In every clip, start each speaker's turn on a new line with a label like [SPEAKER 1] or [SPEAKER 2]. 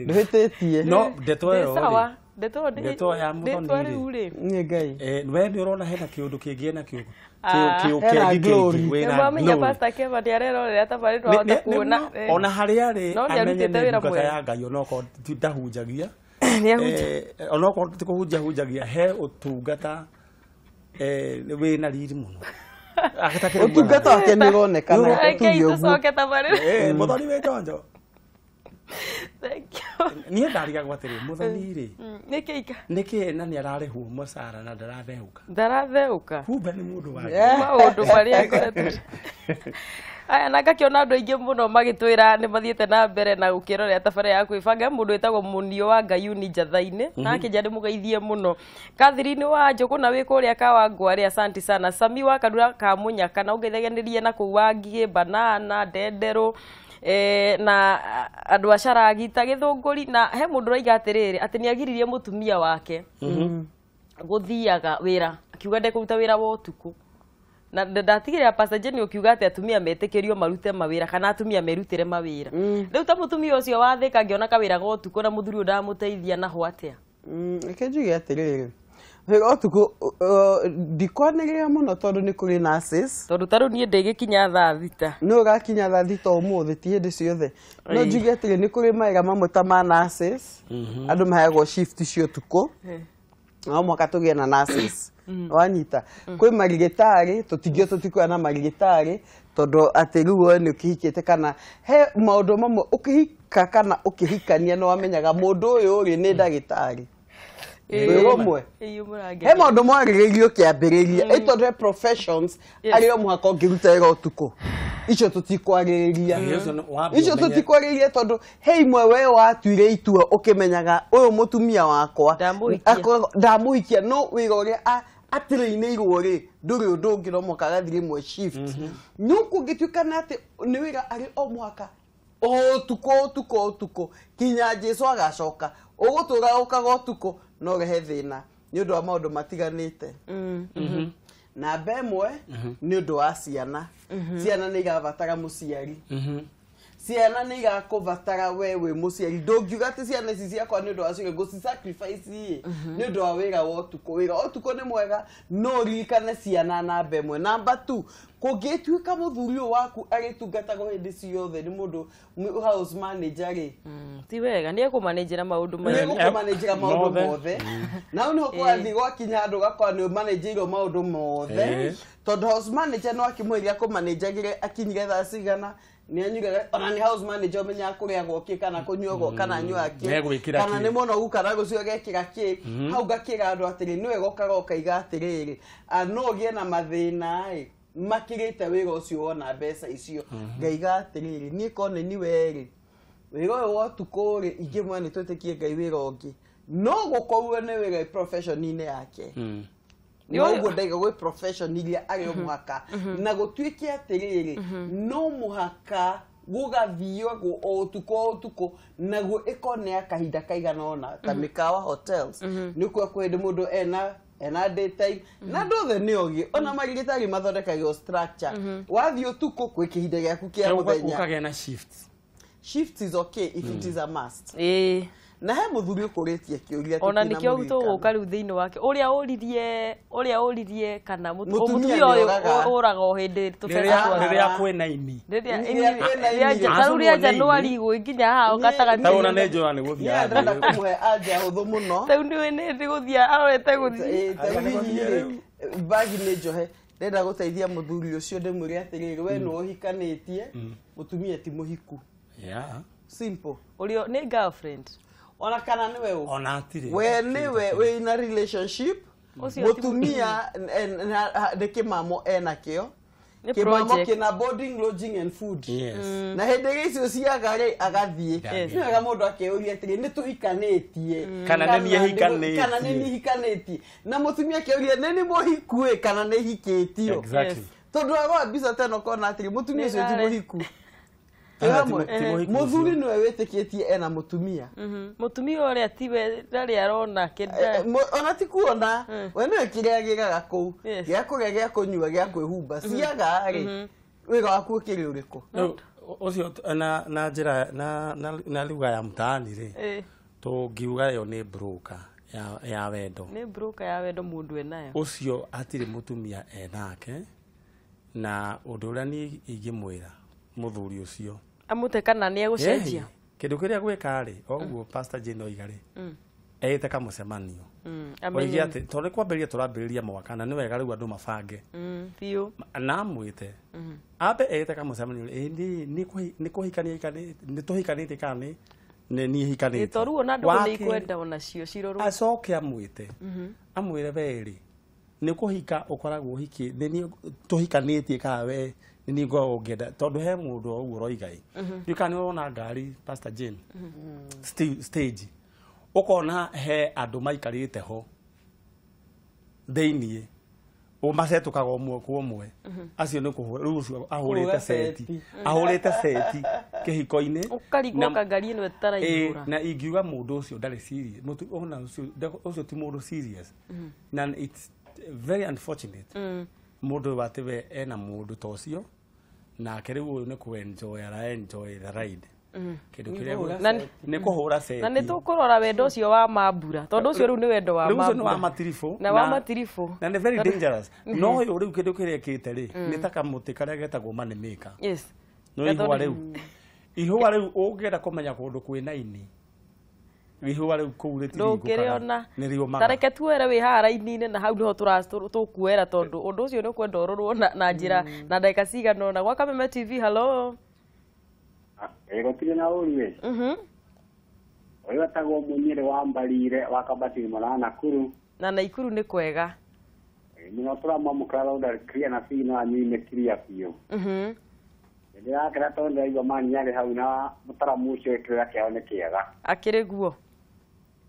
[SPEAKER 1] Ndwĩtĩtie.
[SPEAKER 2] No ndeto ĩyo.
[SPEAKER 3] Sawa. Ndeto
[SPEAKER 2] ya Muthoni.
[SPEAKER 1] Nĩ Ngai.
[SPEAKER 2] We nĩ ũrona hena kĩũndũ kĩngĩ na kĩũndũ.
[SPEAKER 3] Mwamenya Pastor Keva ndiarerorera tabari twahota kuona.
[SPEAKER 2] Ona harĩa arĩ amenye nĩ ndungata ya Ngai onokorwo ndahunjagia. Onokorwo ti kũhunjagia he ũtungata wĩna riri mũno.
[SPEAKER 1] Ũtungata wake nĩ ũronekana tuge
[SPEAKER 3] ũguo.
[SPEAKER 2] Muthoni wĩ njonjo.
[SPEAKER 3] Thank you.
[SPEAKER 2] Niĩ ndariga gwatirĩ Muthoni rĩ.
[SPEAKER 3] Nĩkĩ
[SPEAKER 2] na nĩ ararĩhwo mũcara na ndaratheũka.
[SPEAKER 3] Ndaratheũka.
[SPEAKER 2] Kumbe nĩ mũndũ wa
[SPEAKER 3] maũndũ marĩa akoretwo. Aya na ngakiona andũ aingĩ mũno magĩtwĩra nĩ mathiĩte na mbere na gũkĩrorera tabarĩra ya kwĩbanga mũndũ wĩtagwo Mũnio wa Ngayuni Njatha-inĩ nake nja ndĩmũgeithie mũno. Catherine wa Njũkũ na wĩ kũrĩa Kawangware asante sana. Sami wa Kadura ka Mũnyaka na ũngeithaganĩrie na kũu Wangigĩ Banana Ndenderũ na andũ acaragita Gĩthũngũri na he mũndũ raiga atĩrĩrĩ atĩ nĩ agiririe mũtumia wake gũthiaga wĩra akiuga ndekũruta wĩra wa ũtukũ. Na ndatigĩrĩra Pastor Jenny ukiuga atĩ atumia metĩkĩrio marute mawĩra kana atumia merutĩre mawĩra. Rĩu ta mũtumia ũcio wathĩka ngĩona kawĩra ga ũtukũ na mũthuri ndamũteithia na ho atĩa.
[SPEAKER 1] Reke njuge atĩrĩrĩ. Wĩra ũtukũ ndikwanĩrĩra mũno tondũ nĩ kũrĩ nurses.
[SPEAKER 3] Tondũ tarũ niĩ ndĩgĩkinya thaa thita.
[SPEAKER 1] No ũgakinya thaa thita ũmũthĩ ti hĩndĩ ciothe. No njuge atĩrĩ nĩ kũrĩ mawĩra mamwe ta ma nurses. Andũ maheagwo shift cia ũtukũ. No mwaka tũgĩe na nurses. Wanyita kwĩ marigĩtarĩ tũtingĩoya na marigĩtarĩ tondũ atĩ rĩu nĩ ũkĩhikĩte kana he maũndũ mamwe ũkĩhika kana ũkĩhikania no wamenyaga mũndũ ũyũ rĩ nĩ ndagĩtarĩ. Ũmwe he maũndũ mwarĩrĩirio kĩambĩrĩria tondũ professions arĩa mũhaka ũngĩruta wĩra ũtukũ icio tũtikwarĩrĩria tondũ he imwe we watuire itua ũkĩmenyaga ũyũ mũtumia wakwa ndamũhikia no wĩra ũrĩa atĩrĩinĩirwo rĩ ndũrĩ ũndũ ũngĩ no mũhaka agathiĩ rĩmwe shift no kũngĩtuĩkana atĩ nĩ wĩra arĩ o mũhaka ũtukũ kinya Jesũ agacoka ũgũtũra ũkaga ũtukũ no rehe thĩna nĩ ũndũ wa maũndũ matiganĩte. Namba ĩmwe nĩ ũndũ wa ciana. Ciana nĩ igabatara mũciari. Ciana nĩ igakũbatara we wĩ mũciari. Ndũngiuga atĩ ciana ici ciakwa nĩ ũndũ wa cio gũci sacrifice nĩ ũndũ wa wĩra wa ũtukũ. Wĩra wa ũtukũ nĩ mwega no ririkane ciana namba ĩmwe. Namba 2 kũngĩtuĩka mũthuri ũyũ waku agĩtungatagwo hĩndĩ ciothe nĩ mũndũ house manager rĩ
[SPEAKER 3] ti wega nĩ ekũmanĩnjĩra maũndũ
[SPEAKER 1] mothe na nĩ ũkũrathiĩ gwakinya andũ gakora nĩ ũmanĩnjĩirwo maũndũ mothe tondũ house manager no akĩmwĩria kũmanĩnjagĩre akinyire thaa cigana nĩ anyugaga ona nĩ house manager ũmenyaga kũrĩa gwokĩ kana kũnyuo kana anyua kĩ kana nĩ mũnogu kana gũcio gekĩra kĩ hau gakĩra andũ atĩrĩ nĩ wega ũkaiga atĩrĩrĩ no ũgĩe na mathĩna makĩrĩte wĩra ũcio wona mbeca icio ngaiga atĩrĩrĩ niĩ kone ni werĩ wĩra ũyũ wa ũtukũ rĩ ingĩmwe nĩ twĩtĩkie Ngai wĩra ũngĩ no gũkorwo nĩ wĩra profession-inĩ yake nĩguo ndaiga gwĩ profession iria arĩ mũhaka na gũtuĩke atĩrĩrĩ no mũhaka gũgathiĩ ũtukũ naguo ĩkone ya kahinda kaigana ona ta mĩkawa hotels nĩ kuo kwendĩ mũndũ ena daytime na ndothe nĩ ogi ona marigĩtarĩ mathondekagwo structure wathiĩ ũtukũ kwĩ kĩhinda gĩaku kĩa mũthenya
[SPEAKER 2] ũkagĩa na shift
[SPEAKER 1] is okay if it is a must na he mũthuri ũkũrĩtie kĩũria
[SPEAKER 3] ona nĩkĩo tũgũka rĩu thĩinĩ wake ũrĩa ũririe kana mũtumia ũyũ ũraga o hĩndĩ
[SPEAKER 2] rĩrĩa kwĩna ini
[SPEAKER 3] rĩrĩa Januari nginya haha gatagatĩ
[SPEAKER 2] ona nĩ njũa nĩ gũthiĩ
[SPEAKER 1] kũmũhe anja hũthũ mũno
[SPEAKER 3] rĩu nĩ gũthiĩ arorete gũthiĩ
[SPEAKER 1] bagi nĩ njohe ndenda gũteithia mũthuri ũcio ndĩmwĩre atĩrĩrĩ we nĩ ũhikanĩtie mũtumia ti mũhiku simple
[SPEAKER 3] ũrĩa nĩ girlfriend
[SPEAKER 1] ona kana niwe
[SPEAKER 2] ona atire
[SPEAKER 1] we niwe we in a relationship mutumia ndikimamo enakio kĩmamo kĩna boarding lodging and food na hĩndĩ icio ciagare agathie nĩga mũndũ akĩũria atĩrĩ nĩ tũhikanĩtie
[SPEAKER 2] kana nĩ
[SPEAKER 1] hikanĩtie na mutumia akĩũria nĩ mũhiku kana nĩ hikĩtio tondũ agwa bisa teno kona atĩrĩ mutumia ũcio ti mũhiku mũthuri nĩwe wĩtĩkĩtie ena mũtumia
[SPEAKER 3] mũtumia ũrĩa tiwe ndarĩ arona
[SPEAKER 1] ona ti kuona we nĩwe kĩrĩa gĩgaga kũu gĩa kũrĩa gĩa kũnyua gĩa kwĩhumba ciaga rĩ wĩra waku ũkĩrĩ ũrĩkũ
[SPEAKER 2] ucio na njira na lugha ya mtaani ri tungiuga yo ni broker ya wendo
[SPEAKER 3] ni broker ya wendo mundu enayo
[SPEAKER 2] ucio atiri mutumia enake na undu uria ni ingimwira muthuri ucio
[SPEAKER 3] amute kana ni egucenjia
[SPEAKER 2] kindu kiria gwika ri oguo Pastor Jane oigari eite kamucemanio
[SPEAKER 3] amenye
[SPEAKER 2] ati tondu kwambiriria turambiriria mwaka na ni wega riu andu mabange
[SPEAKER 3] piu
[SPEAKER 2] na mwite abe eite kamucemanio ni kuhikania ni tuhikanite kana ni hikanite
[SPEAKER 3] toru ona ndu ni kwenda ona cio ciroru
[SPEAKER 2] acoke amwite amwire beri ni kuhika ukoragwo hiki ni tuhikanitie ka we ni ngo ongeda tondu he mundu oguo roigai yukani ona ngari Pastor Jane stage ukona he andu maikarite ho theinie o macetukaga umwe kwa umwe acio ni kuhuru ahurite seti kihiko-ini
[SPEAKER 3] ukarigwo kangari ino etaraigura
[SPEAKER 2] na ingiuga mundu ucio ndari serious mutu ona ucio ti mundu serious na it's very unfortunate mundu watiwe ena mundu tocio na keriu ni ku enjoy the ride kindu kiria ni kuhura seti
[SPEAKER 3] na ni tukurora wendo ucio wa mambura tondu ucio riu ni wendo wa mambura
[SPEAKER 2] ni wa matirifo
[SPEAKER 3] na wa matirifo
[SPEAKER 2] na ni very dangerous no yo riu kindu kiria kite ri ni taka muti karia getagwo money maker
[SPEAKER 3] yes
[SPEAKER 2] no ihua riu ungienda kumenya kundu kwina ini ihua riu kuuriti
[SPEAKER 3] ndukiriona tareke tuere wi hara inine na hau niho tukuera tondu undu ucio ni kwenda ururwo na njira na ndagika cigana na gwa Kameme TV. Hello
[SPEAKER 4] gotire na uriwe oyo atagwo munyire wa mbarire wa Kabatini mwana Nakuru
[SPEAKER 3] na Naikuru ni kwega
[SPEAKER 4] muno turama mukara unda clear na fino anyime clear pio ndira kira tondu aiwa mani yale hau na mutaramu ucio ekira kiaone kiega
[SPEAKER 3] akiri guo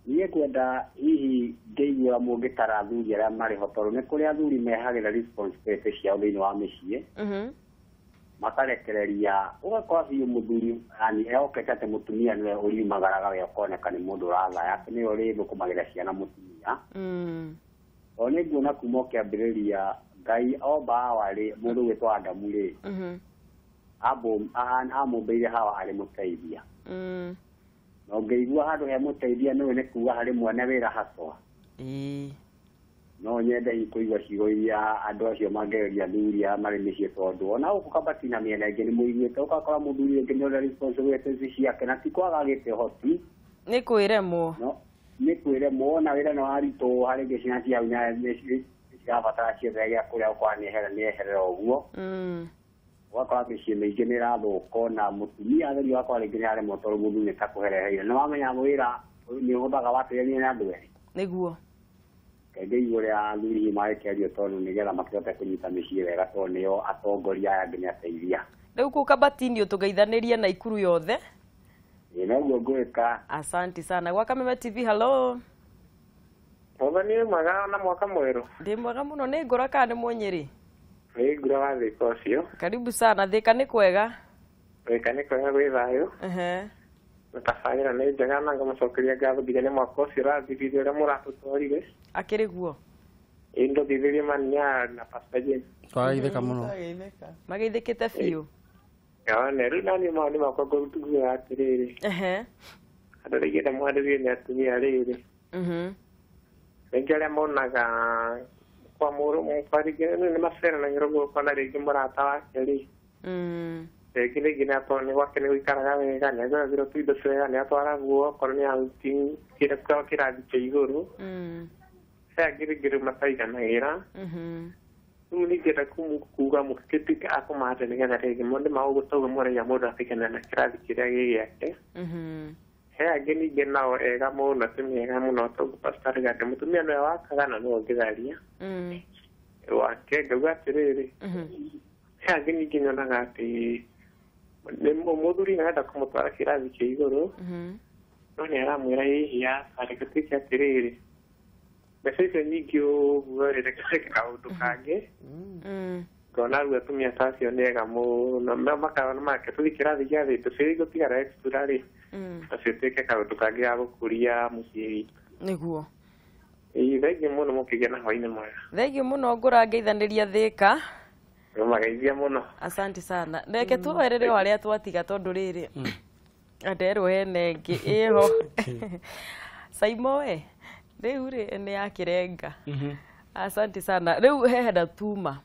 [SPEAKER 4] niye kwenda hihi ngeigua mungitara athuri aria mari hotoru ni kuri athuri mehagira responsibility ciao thiini wa micii makarekereria ugakora biũ muthuri yani eokete ati mutumia niwe urimagaraga we ukoneka ni mundu urathaya ati niwe urithukumagira ciana mutumia o ni nguona kuma kiambiriria Ngai omba wari mundu gwitwa Adamu ri amumbeire Hawa ari muteithia no ngeigua handu he muteithia niwe ni kuga hari mwana wira haswa no nyende ikuigua ciugo iria andu acio mangereria thuria mari micii tondu ona uku Kabatini na miena ingi ni muiguite ukakora muthuri ungi ni uri responsibility ciake na ti kwaga gite hoti
[SPEAKER 3] ni kwiremwo
[SPEAKER 4] no ni kwiremwo na wira no arito hari gicina cia unya cirabatara ciothe gia kuria ukwaniehera ni eherera uguo wakora micii miingi ni irathuko na mutumia theri wakwa ringi ni aremwo tondu muthuri takuhereheire ni wamenya wira ni uhuthaga watirania na andu eri
[SPEAKER 3] niguo
[SPEAKER 4] ngeigua ria athuri marekerio tondu nigetha makihote kunyita micii wega tondu nio atongoria aya nginya ateithia
[SPEAKER 3] riu ku Kabatini utugeithanirie Naikuru yothe
[SPEAKER 4] noguo ngwika.
[SPEAKER 3] Asante sana gwa Kameme TV. Hello
[SPEAKER 5] Mwathani mwega na mwaka mweru.
[SPEAKER 3] Ndi mwega muno ni ngora kana ni Munyiri.
[SPEAKER 5] Ni ngora wa Thika ucio.
[SPEAKER 3] Karibu sana Thika ni kwega.
[SPEAKER 5] Thika ni kwega gwi thayo. Mutafanyira ni njega na ngamucokeria ngatho nginya ni mwaka ucio rathithio ria muratutwarire.
[SPEAKER 3] Akiri guo.
[SPEAKER 5] Indo thithirie mania na Pastor Jane.
[SPEAKER 2] Twageithika muno.
[SPEAKER 3] Mageithikite fiu.
[SPEAKER 5] Yaani riu nani maoni makwa ngutuguya atiriri. Andu rigite mwandirie ni atumia riri. Rĩngĩ arĩa monaga kwa mũrũ mũbarĩge nĩ maceranagia ũguo ũkona rĩngĩ mũrata wake rĩ rĩngĩ rĩngĩ nĩ akorwo nĩ gwake nĩ gũikaraga wega nĩ agũragĩrwo tũindo twega nĩ atwaragwo okorwo nĩ aruti kĩrathi kĩa igũrũ he angĩ rĩngĩ rĩu mataiganagĩra rĩu nĩngĩenda kuga mũgĩtuĩke a kũmate nĩgetha rĩngĩ mũndũ magũgũtauga mũraiya mũndũ atigane na kĩrathi kĩrĩa gĩgĩake he angĩ ningĩ nao ega mũno ti mĩega mũno tongu pastor gate mũtumia nĩwe wakaga na nĩwe ũngĩtharia wake ngauga atĩrĩrĩ he angĩ ningĩ nyonaga atĩ mũthuri nĩarenda kũmũtwara kĩrathi kĩa igũrũ no nĩ aramwĩra hihi arĩgĩtuĩke atĩrĩrĩ mbeca icio nyingĩ ũguo rĩrĩ kaũndũ kangĩ ngona rĩu atumia ta acio nĩ ega mũno makana make tũthiĩ kĩrathi gĩa thĩ tũcĩrĩ gũtigara extra rĩ acio tuĩke kaũndũ kangĩ ga gũkũria mũciĩ witũ
[SPEAKER 3] nĩguo
[SPEAKER 5] thengiũ mũno mũkĩgĩa na hwainĩ mwega
[SPEAKER 3] thengiũ mũno ngũra ngeithanĩria Thĩka
[SPEAKER 5] Magaithia muno.
[SPEAKER 3] Asante sana. Reke tuwerere waria twatiga tondu riri. Anderwo hene ngi iho. Saimo we. Riu ri ni yakirenga. Asante sana. Riu hehenda tuma.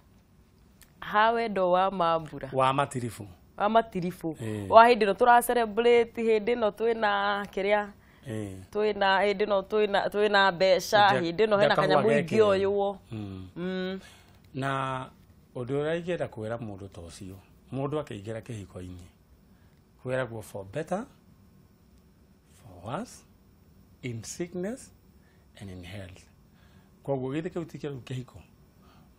[SPEAKER 3] Hawendo wa mambura.
[SPEAKER 2] Wa matirifu.
[SPEAKER 3] Wa matirifu. Wa hindi no tura celebrate hindi no twina kiria. Twina hindi no twina besha hindi no hena kanyamu ingi oyu.
[SPEAKER 2] Na undu uria ingenda kwira mundu ta ucio mundu akeingira kihiko-ini kwira go for better, for worse, in sickness and in health. Koguo githe kiu ti kiru kihiko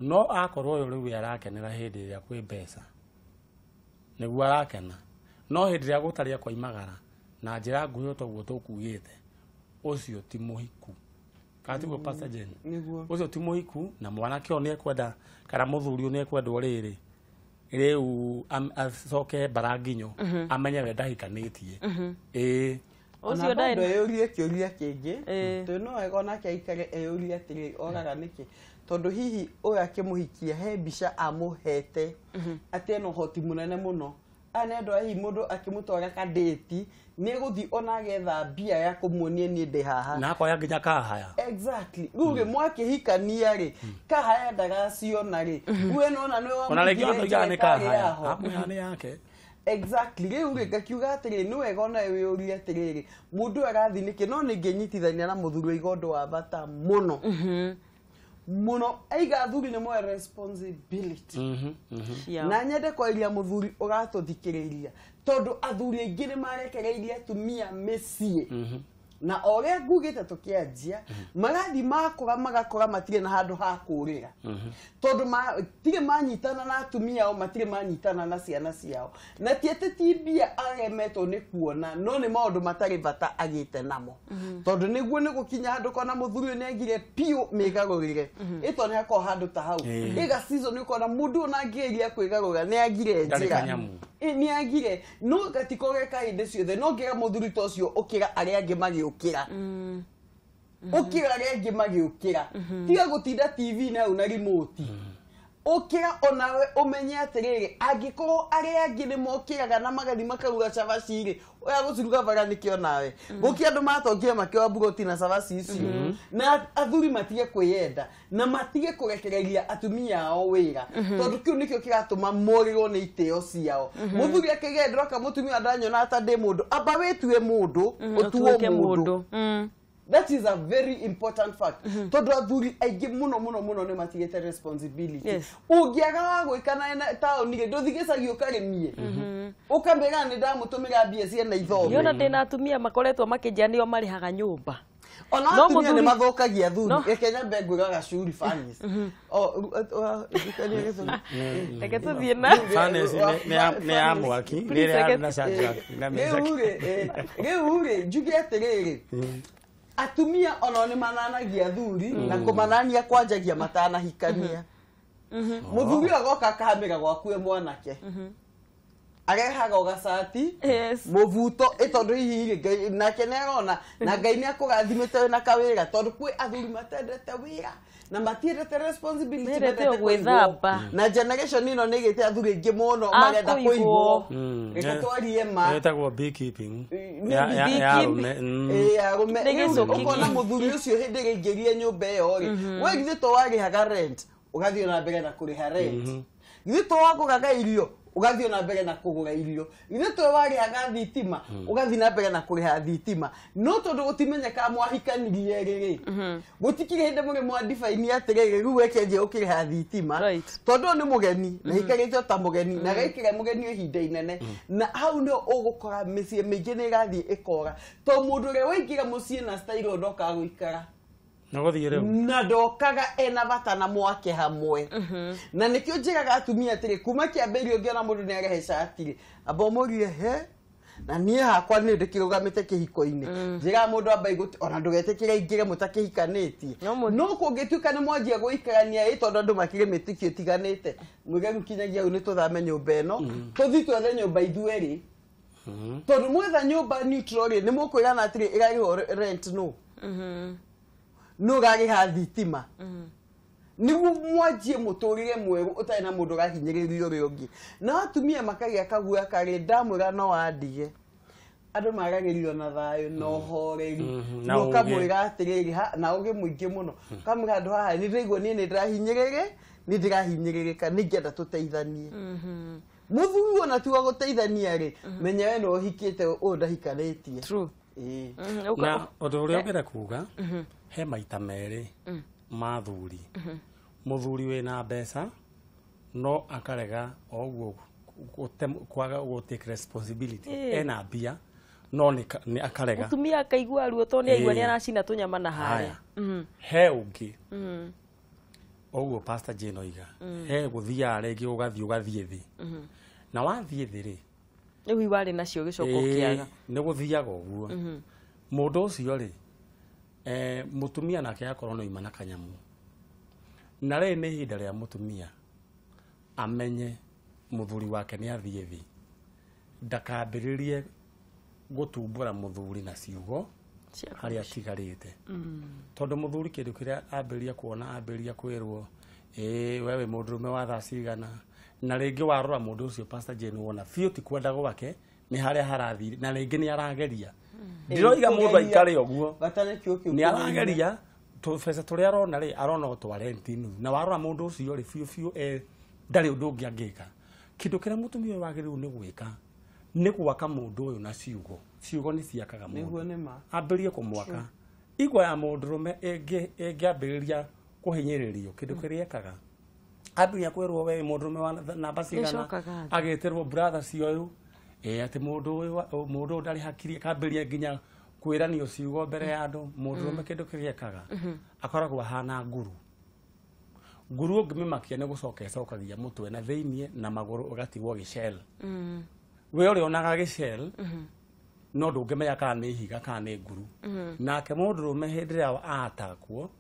[SPEAKER 2] no akorwo yo riu arakenera hindi iria kwi mbeca niguo arakena no hindi iria gutari kwa imagara na njira nguyo toguo tukugite ucio ti muhiku katiguo Pastor Jane ucio ti muhiku na mwanake oni ekwenda kana muthuri oni ekwendwo riri riu acoke baranginyo amenye we ndahikanitie
[SPEAKER 1] ucio ndai eyurie kiuria kingi tu no ego nake aikare eyuria atiri oraga niki tondu hihi uyu akimuhikia he mbica amuhete ati no hoti munene muno anendo hihi mundu akimutwara kadeti ni guthi ona getha mbia ya kumuonia ni ndi haha
[SPEAKER 2] na akoya nginya kahaya
[SPEAKER 1] exactly ruge mwakihikania ri kahaya ndagaciona ri we nona ni wa
[SPEAKER 2] ona regi ona igane kahaya amuhane yake
[SPEAKER 1] exactly riu ri gakiuga atiri ni wega ona wiyuria atiri mundu arathi niki no ni ngenyitithania na muthuri igondo wa bata muno muno aiga thuri ni mo responsibility na nyende kwa iria muthuri ugatuthikiriria tondu athuri aingi ni marekereirie atumia mesie na oria ngugite tukianjia magathi makora magakora matire na handu ha kurira tondu tire manyitana na atumia o matire manyitana na ciana ciao na tiete tibia aremeto ni kuona no ni maundu matari bata agite namo tondu niguo ni gukinya handu kona muthuri ni agire pio migarurire ito ni akwa handu ta hau iga season ni kona mundu na ngiria kwigarura ni agire njira ni agire no gatikogeka inde ciothe no ngira muthuri tocio ukira aria angi magiukira ukira aria angi magiukira tiga gutinda TV na una remote ukira onawe umenye atiriri angikorwo aria angi ni mokiraga na magathi makaruga cabaci ri oya guciruga bara nikio nawe guki andu matongia makio buroti na cabaci icio na athuri matige kwiyenda na matige kurekereria atumia ao wira tondu kiu nikio kiratuma morirwo ni iteo ciao muthuri akigendera ka mutumia ndanyona ata ndi mundu amba witue mundu utuo mundu that is a very important fact tondu athuri aingi muno ni matigete responsibility ungiaga wa gwikana na taoni ri nduthigicagia ukarimie ukambega ni ndamutumira mbia ciena ithomo
[SPEAKER 3] yona ndina atumia makoretwo makijanio marihaga nyumba
[SPEAKER 1] ona atumia ni mathokagia thuri ekenya mbenguraga shuri fans
[SPEAKER 3] reke tuthie na
[SPEAKER 2] fans ni amwaki ni ri na shaka na mezaki
[SPEAKER 1] riu ri njuge atiriri atumia ona ni mananagia thuri na kumanania kwanjagia matana hikania muthuri agoka kamera gwaku mwanake arehaga ugacati muvuto itondu hihi nake nerona na Ngai ni akurathimite na kawira tondu kwi athuri matendete wira na matiendete responsibility
[SPEAKER 3] metete gwithamba
[SPEAKER 1] na generation ino ni gite athuri ingi muno magenda kuigwo ikatwarie ma
[SPEAKER 2] etagwo beekeeping
[SPEAKER 1] ukona muthuri ucio hindi ringirie nyumba iyo ri we githito warihaga rent ugathio na mbere na kuriha rent githito wakuraga irio ugathio na mbere na kugura irio githito warihaga thitima ugathi na mbere na kuriha thitima no tondu gutimenyeka mwahikanirie riri gutikire hindi muri mwadifine atiriri riu wekenje ukiriha thitima tondu ni mugeni na hikarite ta mugeni na gaikire mugeni ihinda inene na hau no ugukora micie mingi ni gathi ikora to mundu ri waingira mucie na style ndoka guikara na ndokaga ena bata na mwake hamwe na nikio njiraga atumia atiri kuma kiamberio ngiona mundu ni areheca atiri amba umurire he na nie hakwa ni ndikirugamite kihiko-ini njira mundu ambai guti ona ndugetikire ingire mutakihikanitie no kungituka ni mwanjia guikarania itondo andu makire mitikio tiganite mwiganu kinyagia u ni tuthame nyumba ino tuthi twethe nyumba ithueri tondu mwetha nyumba neutral ni mukwirana atiri irariho rent no no gari ha thitima niguo mwanjie muturire mweru utai na mundu rahinyiririo ri ungi na atumia makagia kagua kare ndamwira no wandige andu maragerio na thayo no horeri no kamwira atiriri na ugi muingi muno kamwira andu haha ni ndigwo ni ndirahinyirire ni ndirahinyirika ningenda tuteithanie muthuri ona tuwa guteithania ri menya we no hikite undahikanitie
[SPEAKER 3] true
[SPEAKER 2] na undu uria ngera kuga he maita meri mathuri muthuri wina mbeca no akarega oguo kwaga go take responsibility ena bia no ni akarega
[SPEAKER 3] mutumia akaigua ruo to ni aigua ni aracina tunyama na haya
[SPEAKER 2] he ungi oguo Pastor Jane oiga he guthia regi ugathie thi na wathie thi ri
[SPEAKER 3] ni wi wari nacio gicoko kiaga
[SPEAKER 2] ni guthiaga oguo mundu ucio ri mutumia nake akorwo no imana kanyamu na ri ni hinda ria mutumia amenye muthuri wake ni athie thi ndakambiririe gutumbura muthuri na ciugo haria tigarite tondu muthuri kindu kiria ambiria kuona ambiria kwirwo wewe mundurume wa thaa cigana na ringi warora mundu ucio Pastor Jane wona biu ti kwenda gwake ni haria harathiri na ringi ni arageria ndiroiga mundu aikare oguo ni arageria tu pesa turia arona ri arona utware ntinu na warora mundu ucio ri biu ndari undu ungi angika kindu kiria mutumia wagiriru ni gwika ni gwaka mundu uyu na ciugo ni ciakaga mundu ambirie kumwaka igwa ya mundurume engiambiriria kuhinyiririo kindu kiria ekaga ambiria kwirwo we mundurume wa namba cigana ageterwo brother cio ati mundu ndari hakiri kambiria nginya kwiranio ciugo mbere ya andu mundurume kindu kiria ekaga akoragwo hana nguru ungimakia ni gucokagia mutwe na theinie na maguru ugatigwo gicel we uri onaga gicel no ndungimenya kana ni higa kana ni nguru nake mundurume hindi ria atakwo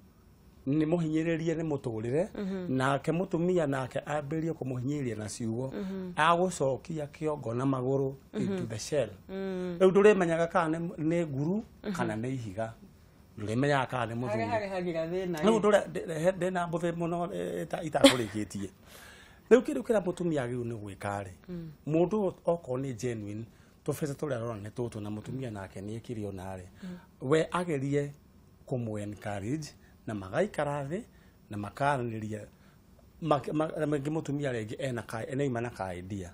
[SPEAKER 2] ni muhinyiririe ni muturire nake mutumia nake ambirie kumuhinyiriria na ciugo agucokia kiongo na maguru into the shell riu ndurimenyaga kana ni nguru kana ni higa ndurimenyaga kana ni muthuri riu ndina mbuthe muno itakurikitie riu kindu kira mutumia agiru ni gwikari mundu oko ni genuine tufese turia rona ni tutu na mutumia nake ni ekirio nare we agerie kumu encourage na magaikara thi na makaraniria mangi mutumia regi ena imana ka idea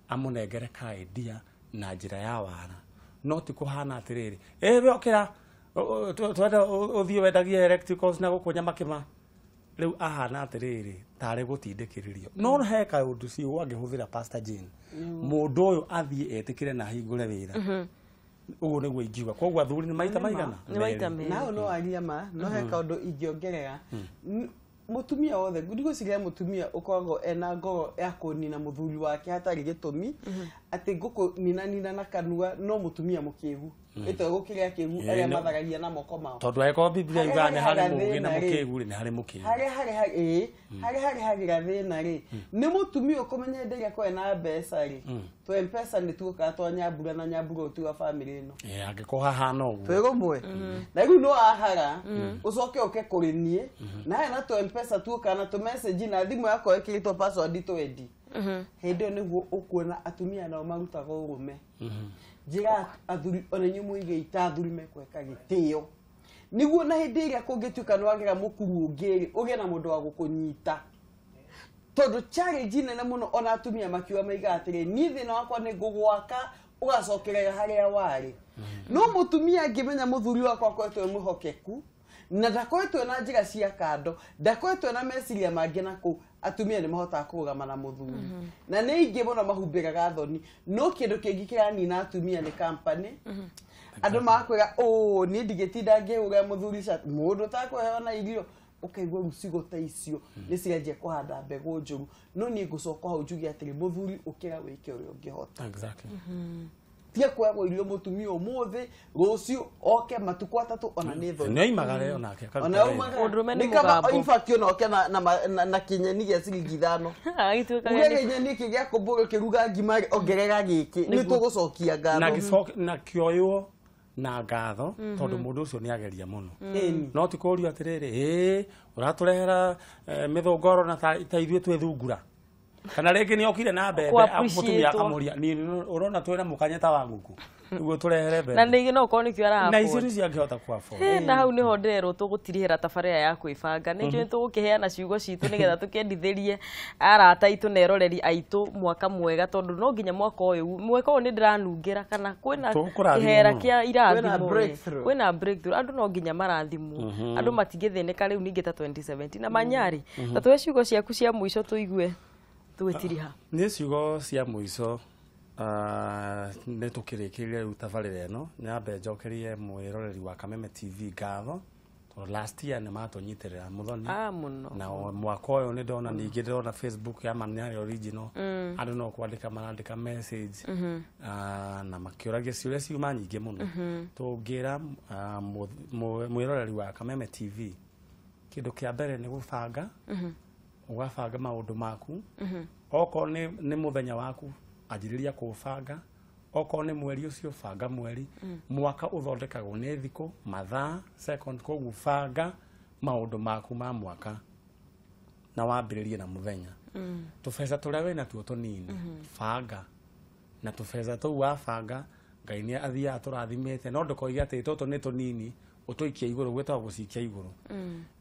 [SPEAKER 2] amunengere ka idea na njira ya wara no ti kuhana atiriri we okira twenda uthie wendagie electricals na gukunya makima riu ahana atiriri tare gutindikiririo no heka undu cio wangihuthira Pastor Jane mundu uyu athie etikire na hingure wira ugu niguo ingiuga koguo athuri ni maita maigana
[SPEAKER 3] ni maita me
[SPEAKER 1] na no aria ma no heka undu ingiongerera mutumia wothe ndigociria mutumia ukoragwo ena ngoro ya kunina muthuri wake hatari gitumi ati nguku nina na kanua no mutumia mukigu ito gukiria kigu aria matharagia na moko mao
[SPEAKER 2] tondu eko Biblia igane hari mugi na mukigu ni hari mukigu
[SPEAKER 1] hari hagira thina ri ni mutumia ukomenya nderia ko ena mbeca ri to M-Pesa ni tuka to nyambura na nyambura tu wa family no
[SPEAKER 2] angiko hahana uguo
[SPEAKER 1] twego mwe na riu no ahara ucoke uke kurinie na na to M-Pesa tuka na to message na thimu yako ikirito password to endi hindi niguo ukuona atumia nao marutaga urume njira athuri onenyu muige itathuri mekweka gitio niguo na hindi iria kungituka nwagira mukuru ungiri uge na mundu wa gukunyita tondu challenge nene muno ona atumia makiwa maiga atire ni thina wakwa ni ngugwaka ugacokerera haria wari no mutumia ngimenya muthuri wakwa kwetwe muhokeku na ndakoetwe na njira cia kando ndakoetwe na meciria mangi naku atumia ni mahota kugama na muthuri na ni ingi muno mahumbiraga thoni no kindu kingi kirani na atumia ni company andu makwira ni ndigitinda ngiuga muthuri chat mundu takuheo na irio ukaigwa rucigo ta icio ni cianjie kuhanda mbegu njuru no ni ngucoka hau njugi atiri muthuri ukira wike uria ungihota
[SPEAKER 2] exactly
[SPEAKER 1] tia kwagwo irio mutumia umuthi rucio oke matuku atatu ona ni thoni
[SPEAKER 2] no imagare onake
[SPEAKER 1] ona
[SPEAKER 3] undurume ni mugambo
[SPEAKER 1] in fact ona oke na kinyeni gia ciringi 5
[SPEAKER 3] agituka
[SPEAKER 1] kinyeni kigia kumbura kiruga ngimari ongerera giki ni tugucokia ngano
[SPEAKER 2] na kioyo na ngatho tondu mundu ucio ni ageria muno no ti kurio atiriri uraturehera mithongoro na ta ithuĩ twĩ thungura kana rĩngĩ nĩ okire na mbembe mũtumia akamuria ni urona twĩna mukanyeta wa nguku niguo turehere mbembe
[SPEAKER 3] na nĩ no korwo nĩkĩo arahapo
[SPEAKER 2] na icio nĩ ciangĩhota kuafford
[SPEAKER 3] na hau nĩho nderwo tũgũtirĩhĩra tabarĩra ya kwĩbanga nĩ njũĩ tũgũkĩheana ciugo citũ nĩgetha tũkendithĩrie arata aitũ na eroreri aitũ mwaka mwega tondũ no nginya mwaka ũyũ nĩ ndĩranungĩra kana kwĩna kĩhera kĩa irathimo kwĩna breakthrough andũ no nginya marathimwo andũ matingĩthĩnĩka rĩu ningĩ ta 2017 na Manyari ta tuwe ciugo ciaku cia mũico tũigue twĩtiriha
[SPEAKER 2] nĩ ciugo cia mũico nĩ tũkĩrĩkĩrĩria rĩu tabarĩra ĩno nyambe njokerie mwĩroreri wa Kameme TV ngatho tondũ last year nĩ matũnyitĩrĩra mũthoni na mwaka ũyũ nĩ ndona ningĩ ndĩrona Facebook ya Manyari Original andũ no kwandĩka marandĩka message na makĩũragia ciũria ciuma nyingĩ mũno tũngĩra mwĩroreri wa Kameme TV kĩndũ kĩa mbere nĩ gũbanga ũgabanga maũndũ maku okorwo nĩ mũthenya waku anjĩrĩria kũbanga okorwo nĩ mweri ũcio banga mweri mwaka ũthondekagwo nĩ thikũ mathaa second koguo banga maũndũ maku ma mwaka na wambĩrĩrie na mũthenya tũbeca tũrĩa wĩna tuo tũnini banga na tũbeca tũu wabanga Ngai nĩ athiaga tũrathimĩte no ndũkoige atĩ tũtũ nĩ tũnini ũtũikia igũrũ gwĩtagwo gũcikia igũrũ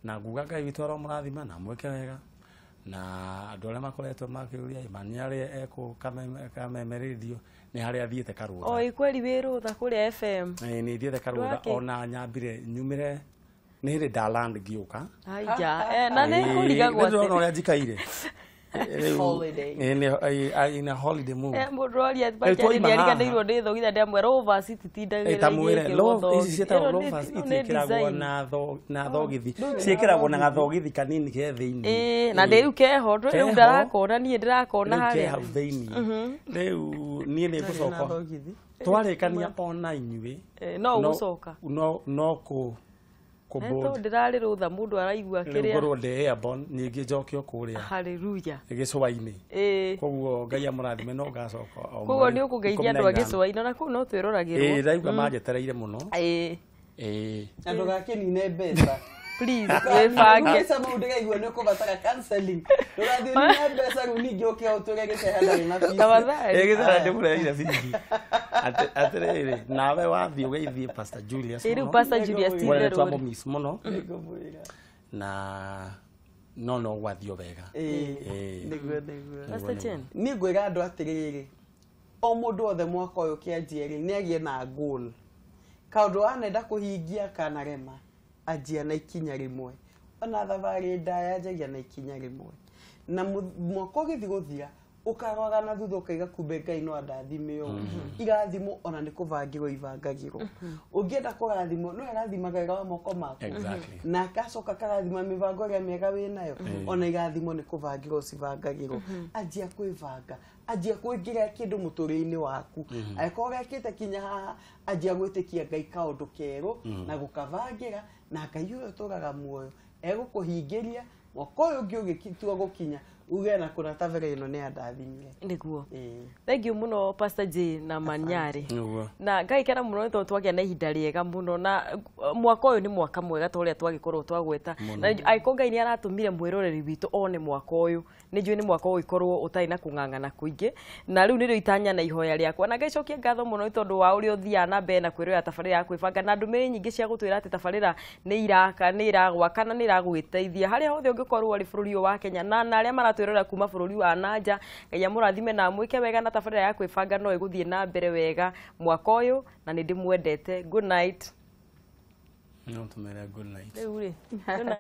[SPEAKER 2] na nguga Ngai witũ aromũrathima na mwĩke wega na andũ arĩa makoretwo makĩũria Manyari eko Kameme Radio nĩ harĩa athiĩte karũtha
[SPEAKER 3] oi kweli wĩrũtha kũrĩa FM
[SPEAKER 2] nĩ thiĩte karũtha ona nyambire nyumire nĩ hĩndĩ ndaland ngĩũka
[SPEAKER 3] aija na nĩ kũrigagwo atĩ
[SPEAKER 2] ndĩrona ũrĩa njikaire in a holiday mood
[SPEAKER 3] mũndũ oria nĩ ariganĩirwo nĩ thogitha ndĩamwĩra lovers ititindagĩrĩra
[SPEAKER 2] tamwĩre ici ciĩtagwo lovers itiĩkĩragwo na thogithi ciĩkĩragwo na gathogithi kanini ke thĩinĩ
[SPEAKER 3] na rĩu keho rĩu ndarakona niĩ ndĩrakona harĩa
[SPEAKER 2] hau thĩinĩ rĩu niĩ nĩ ngũcoka twarĩkania ona inyuĩ
[SPEAKER 3] no ũgũcoka
[SPEAKER 2] no
[SPEAKER 3] Neto ndirarĩ rũtha mũndũ araigua kĩrĩa
[SPEAKER 2] ngorwo ndĩ airborne ningĩ njokio kũrĩa
[SPEAKER 3] haleluya
[SPEAKER 2] gĩcũa-inĩ koguo Ngai amũrathime no ngacoka
[SPEAKER 3] koguo nĩ ũkũgeithia andũ a gĩcũa-inĩ na kũu no twĩroragĩrwo
[SPEAKER 2] ndaigua manjetereire mũno
[SPEAKER 1] andũ gakĩnine mbeca
[SPEAKER 3] please wĩbange
[SPEAKER 1] mũndũ ndĩraigua nĩ ũkũbatara counseling ndũrathiĩ na mbeca rĩu ningĩ ũkĩra ũtũre gĩceha ndarĩ na fees
[SPEAKER 2] gĩceha ndĩmũreire bithi atĩrĩrĩ nawe wathiĩ ũgeithie Pastor Julius
[SPEAKER 3] mũno Pastor Julius
[SPEAKER 2] tĩrĩ twamũmiss mũno na no gwathio wega
[SPEAKER 3] Pastor Chen
[SPEAKER 1] niĩ ngwĩra andũ atĩrĩrĩ o mũndũ othe mwaka ũyũ kĩanjia-rĩ nĩ agĩe na goal kaũndũ wanenda kũhingia kanarema anjia na ikinya rĩmwe ona thabarĩ ndaya anjagia na ikinya rĩmwe na mwaka ũgĩthiĩ gũthira ũkarora na thutha ũkaiga kumbe Ngai no andathime irathimo ona nĩ kũbangĩrwo ibangagĩrwo ũngĩenda kũrathimwo no arathimaga wĩra wa moko maku na agacoka karathima mĩbango ĩrĩa mĩega wĩnayo ona irathimo nĩ kũbangĩrwo cibangagĩrwo anjia kwĩbanga anjia kwĩngĩra kĩndũ mũtũrĩre-inĩ waku angĩkorwo gekĩte kinya haha anjia gwĩtĩkia Ngai kaũndũ kerũ na gũkabangĩra na Ngai ũyũ ũtũraga muoyo egũkũhingĩria mwaka ũyũ ũngĩ ũgĩtua gũkinya uge na kuna tabarĩra ĩno nĩ andathimire
[SPEAKER 3] nĩguo thank you mũno Pastor J na Manyari na Ngai kena mũno nĩ tondũ twagĩa na ihinda rĩega mũno na mwaka ũyũ nĩ mwaka mwega ta ũrĩa twagĩkorwo twagweta na angĩkorwo Ngai nĩ aratũmire mwĩroreri witũ one mwaka ũyũ nĩ njũĩ nĩ mwaka ũgĩkorwo ũtarĩ na kũng'ang'ana kũingĩ na rĩu nĩrĩo itanya na ihoya rĩakwa na ngaicokia ngatho mũno nĩ tondũ wa ũrĩa ũthiaga na mbere na kwĩrorera tabarĩra ya kwĩbanga na ndũmĩrĩri nyingĩ cia gũtwĩra atĩ tabarĩra nĩ iraka nĩ iragwaka na nĩ iragũgĩteithia harĩa hothe ũngĩkorwo arĩ bũrũri ũyũ wa Kenya na arĩa maratwĩrorera kuma bũrũri wa nanja Ngai amũrathime na mwĩke wega na tabarĩra ya kwĩbanga no ĩgũthiĩ na mbere wega mwaka ũyũ na nĩ ndĩmwendete good night
[SPEAKER 2] no tumere good night
[SPEAKER 3] rĩu rĩ